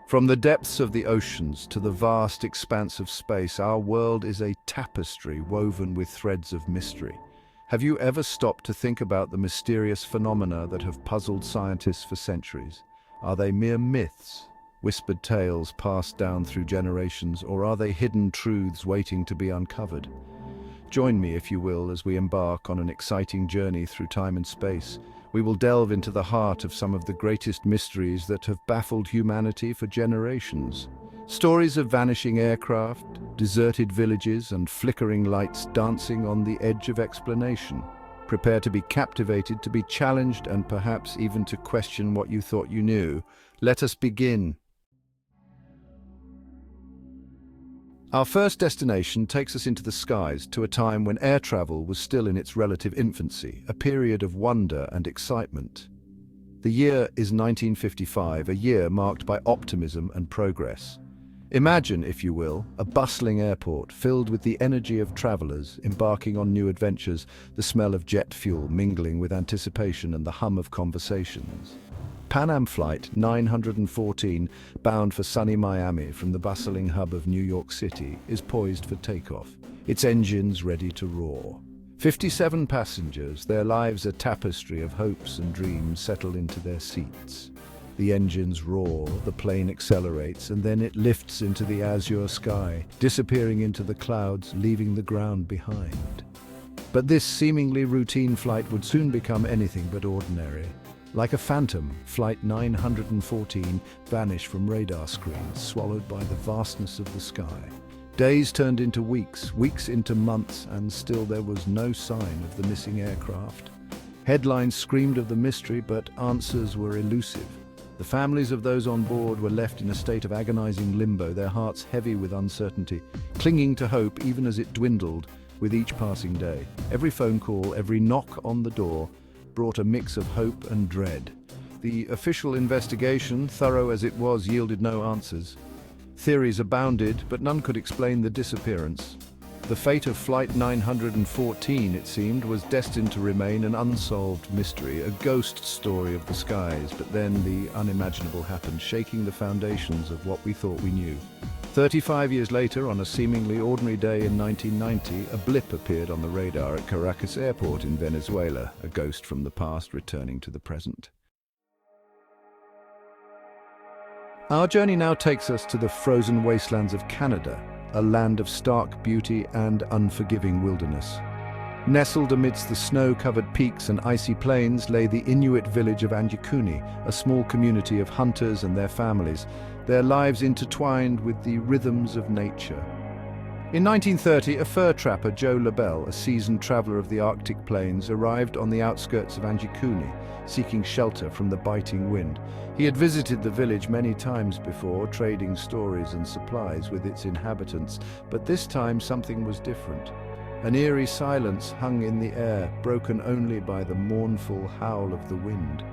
From the depths of the oceans to the vast expanse of space, our world is a tapestry woven with threads of mystery. Have you ever stopped to think about the mysterious phenomena that have puzzled scientists for centuries? Are they mere myths, whispered tales passed down through generations, or are they hidden truths waiting to be uncovered? Join me, if you will, as we embark on an exciting journey through time and space. We will delve into the heart of some of the greatest mysteries that have baffled humanity for generations. Stories of vanishing aircraft, deserted villages, and flickering lights dancing on the edge of explanation. Prepare to be captivated, to be challenged, and perhaps even to question what you thought you knew. Let us begin. Our first destination takes us into the skies, to a time when air travel was still in its relative infancy, a period of wonder and excitement. The year is 1955, a year marked by optimism and progress. Imagine, if you will, a bustling airport filled with the energy of travelers embarking on new adventures, the smell of jet fuel mingling with anticipation and the hum of conversations. Pan Am Flight 914, bound for sunny Miami from the bustling hub of New York City, is poised for takeoff, its engines ready to roar. 57 passengers, their lives a tapestry of hopes and dreams, settle into their seats. The engines roar, the plane accelerates, and then it lifts into the azure sky, disappearing into the clouds, leaving the ground behind. But this seemingly routine flight would soon become anything but ordinary. Like a phantom, Flight 914 vanished from radar screens, swallowed by the vastness of the sky. Days turned into weeks, weeks into months, and still there was no sign of the missing aircraft. Headlines screamed of the mystery, but answers were elusive. The families of those on board were left in a state of agonizing limbo, their hearts heavy with uncertainty, clinging to hope even as it dwindled with each passing day. Every phone call, every knock on the door, brought a mix of hope and dread. The official investigation, thorough as it was, yielded no answers. Theories abounded, but none could explain the disappearance. The fate of Flight 914, it seemed, was destined to remain an unsolved mystery, a ghost story of the skies. But then the unimaginable happened, shaking the foundations of what we thought we knew. 35 years later, on a seemingly ordinary day in 1990, a blip appeared on the radar at Caracas Airport in Venezuela, a ghost from the past returning to the present. Our journey now takes us to the frozen wastelands of Canada, a land of stark beauty and unforgiving wilderness. Nestled amidst the snow-covered peaks and icy plains lay the Inuit village of Anjikuni, a small community of hunters and their families, their lives intertwined with the rhythms of nature. In 1930, a fur trapper, Joe Labelle, a seasoned traveler of the Arctic plains, arrived on the outskirts of Anjikuni, seeking shelter from the biting wind. He had visited the village many times before, trading stories and supplies with its inhabitants, but this time something was different. An eerie silence hung in the air, broken only by the mournful howl of the wind.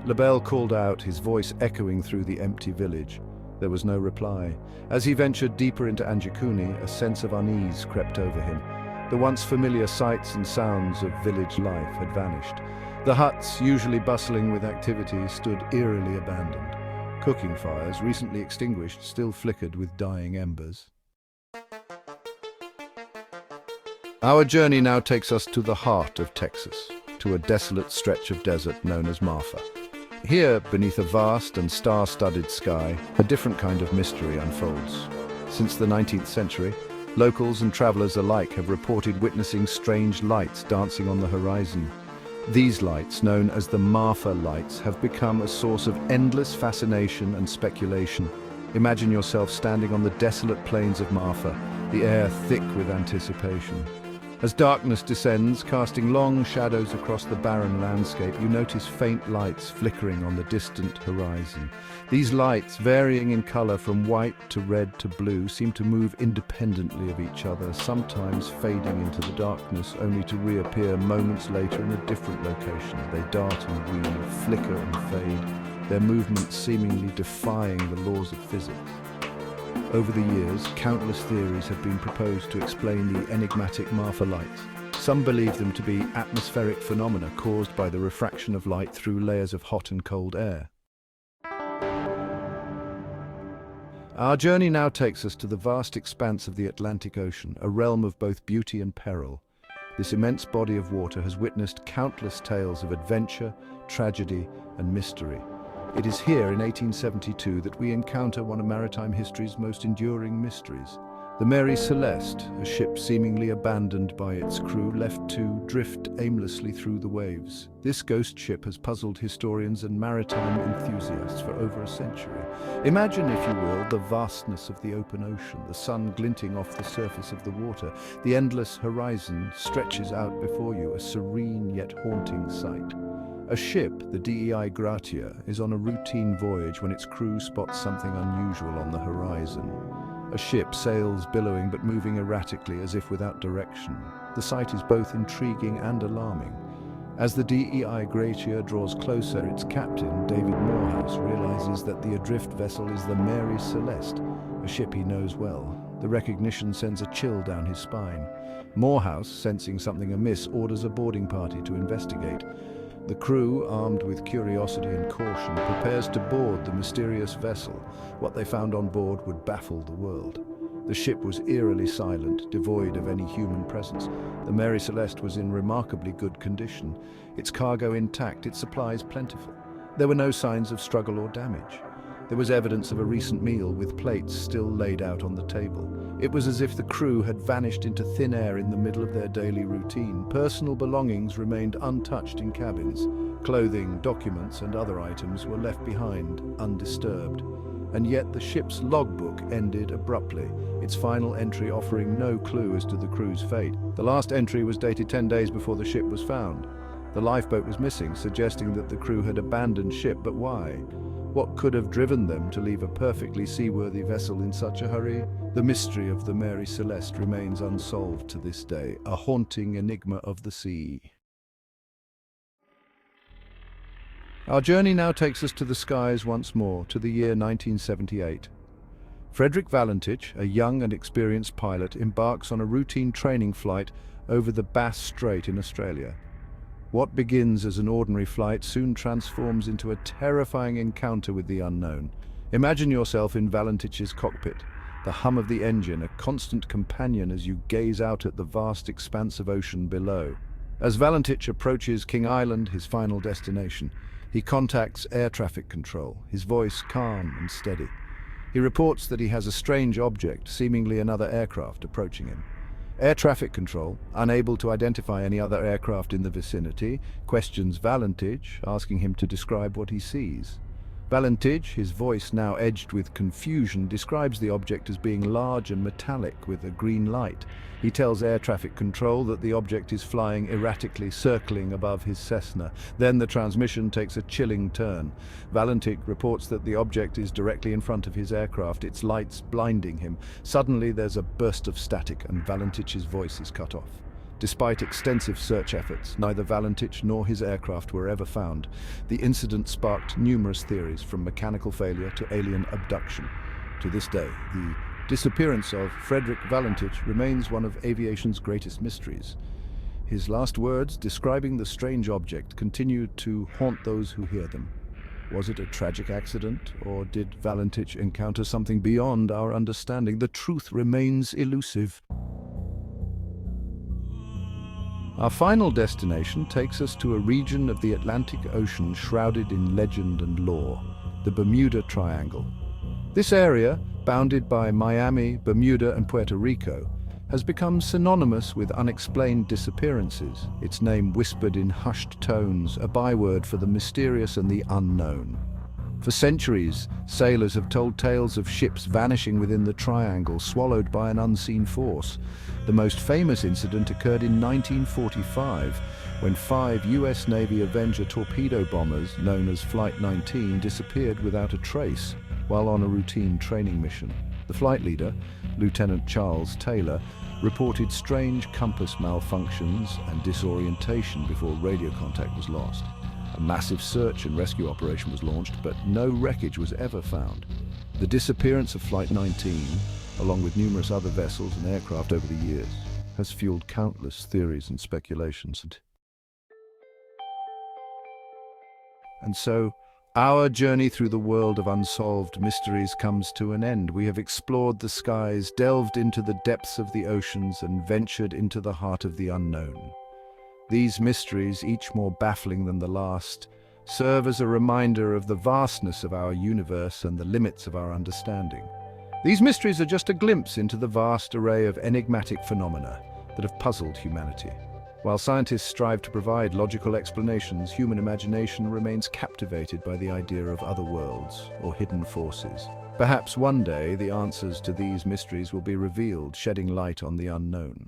Labelle called out, his voice echoing through the empty village. There was no reply. As he ventured deeper into Anjikuni, a sense of unease crept over him. The once familiar sights and sounds of village life had vanished. The huts, usually bustling with activity, stood eerily abandoned. Cooking fires, recently extinguished, still flickered with dying embers. Our journey now takes us to the heart of Texas, to a desolate stretch of desert known as Marfa. Here, beneath a vast and star-studded sky, a different kind of mystery unfolds. Since the 19th century, locals and travelers alike have reported witnessing strange lights dancing on the horizon. These lights, known as the Marfa lights, have become a source of endless fascination and speculation. Imagine yourself standing on the desolate plains of Marfa, the air thick with anticipation. As darkness descends, casting long shadows across the barren landscape, you notice faint lights flickering on the distant horizon. These lights, varying in color from white to red to blue, seem to move independently of each other, sometimes fading into the darkness, only to reappear moments later in a different location. They dart and weave, flicker and fade, their movements seemingly defying the laws of physics. Over the years, countless theories have been proposed to explain the enigmatic Marfa lights. Some believe them to be atmospheric phenomena caused by the refraction of light through layers of hot and cold air. Our journey now takes us to the vast expanse of the Atlantic Ocean, a realm of both beauty and peril. This immense body of water has witnessed countless tales of adventure, tragedy, and mystery. It is here in 1872 that we encounter one of maritime history's most enduring mysteries. The Mary Celeste, a ship seemingly abandoned by its crew, left to drift aimlessly through the waves. This ghost ship has puzzled historians and maritime enthusiasts for over a century. Imagine, if you will, the vastness of the open ocean, the sun glinting off the surface of the water. The endless horizon stretches out before you, a serene yet haunting sight. A ship, the DEI Gratia, is on a routine voyage when its crew spots something unusual on the horizon. A ship sails billowing but moving erratically as if without direction. The sight is both intriguing and alarming. As the DEI Gratia draws closer, its captain, David Morehouse, realizes that the adrift vessel is the Mary Celeste, a ship he knows well. The recognition sends a chill down his spine. Morehouse, sensing something amiss, orders a boarding party to investigate. The crew, armed with curiosity and caution, prepares to board the mysterious vessel. What they found on board would baffle the world. The ship was eerily silent, devoid of any human presence. The Mary Celeste was in remarkably good condition, its cargo intact, its supplies plentiful. There were no signs of struggle or damage. There was evidence of a recent meal, with plates still laid out on the table. It was as if the crew had vanished into thin air in the middle of their daily routine. Personal belongings remained untouched in cabins. Clothing, documents, and other items were left behind, undisturbed. And yet the ship's logbook ended abruptly, its final entry offering no clue as to the crew's fate. The last entry was dated 10 days before the ship was found. The lifeboat was missing, suggesting that the crew had abandoned ship, but why? What could have driven them to leave a perfectly seaworthy vessel in such a hurry? The mystery of the Mary Celeste remains unsolved to this day, a haunting enigma of the sea. Our journey now takes us to the skies once more, to the year 1978. Frederick Valentich, a young and experienced pilot, embarks on a routine training flight over the Bass Strait in Australia. What begins as an ordinary flight soon transforms into a terrifying encounter with the unknown. Imagine yourself in Valentich's cockpit, the hum of the engine, a constant companion as you gaze out at the vast expanse of ocean below. As Valentich approaches King Island, his final destination, he contacts air traffic control, his voice calm and steady. He reports that he has a strange object, seemingly another aircraft, approaching him. Air traffic control, unable to identify any other aircraft in the vicinity, questions Valentich, asking him to describe what he sees. Valentich, his voice now edged with confusion, describes the object as being large and metallic with a green light. He tells air traffic control that the object is flying erratically, circling above his Cessna. Then the transmission takes a chilling turn. Valentich reports that the object is directly in front of his aircraft, its lights blinding him. Suddenly there's a burst of static and Valentich's voice is cut off. Despite extensive search efforts, neither Valentich nor his aircraft were ever found. The incident sparked numerous theories, from mechanical failure to alien abduction. To this day, the disappearance of Frederick Valentich remains one of aviation's greatest mysteries. His last words, describing the strange object, continue to haunt those who hear them. Was it a tragic accident, or did Valentich encounter something beyond our understanding? The truth remains elusive. Our final destination takes us to a region of the Atlantic Ocean shrouded in legend and lore, the Bermuda Triangle. This area, bounded by Miami, Bermuda, and Puerto Rico, has become synonymous with unexplained disappearances, its name whispered in hushed tones, a byword for the mysterious and the unknown. For centuries, sailors have told tales of ships vanishing within the triangle, swallowed by an unseen force. The most famous incident occurred in 1945, when 5 US Navy Avenger torpedo bombers, known as Flight 19, disappeared without a trace while on a routine training mission. The flight leader, Lieutenant Charles Taylor, reported strange compass malfunctions and disorientation before radio contact was lost. A massive search and rescue operation was launched, but no wreckage was ever found. The disappearance of Flight 19, along with numerous other vessels and aircraft over the years, has fueled countless theories and speculations. And so, Our journey through the world of unsolved mysteries comes to an end. We have explored the skies, delved into the depths of the oceans, and ventured into the heart of the unknown. These mysteries, each more baffling than the last, serve as a reminder of the vastness of our universe and the limits of our understanding. These mysteries are just a glimpse into the vast array of enigmatic phenomena that have puzzled humanity. While scientists strive to provide logical explanations, human imagination remains captivated by the idea of other worlds or hidden forces. Perhaps one day the answers to these mysteries will be revealed, shedding light on the unknown.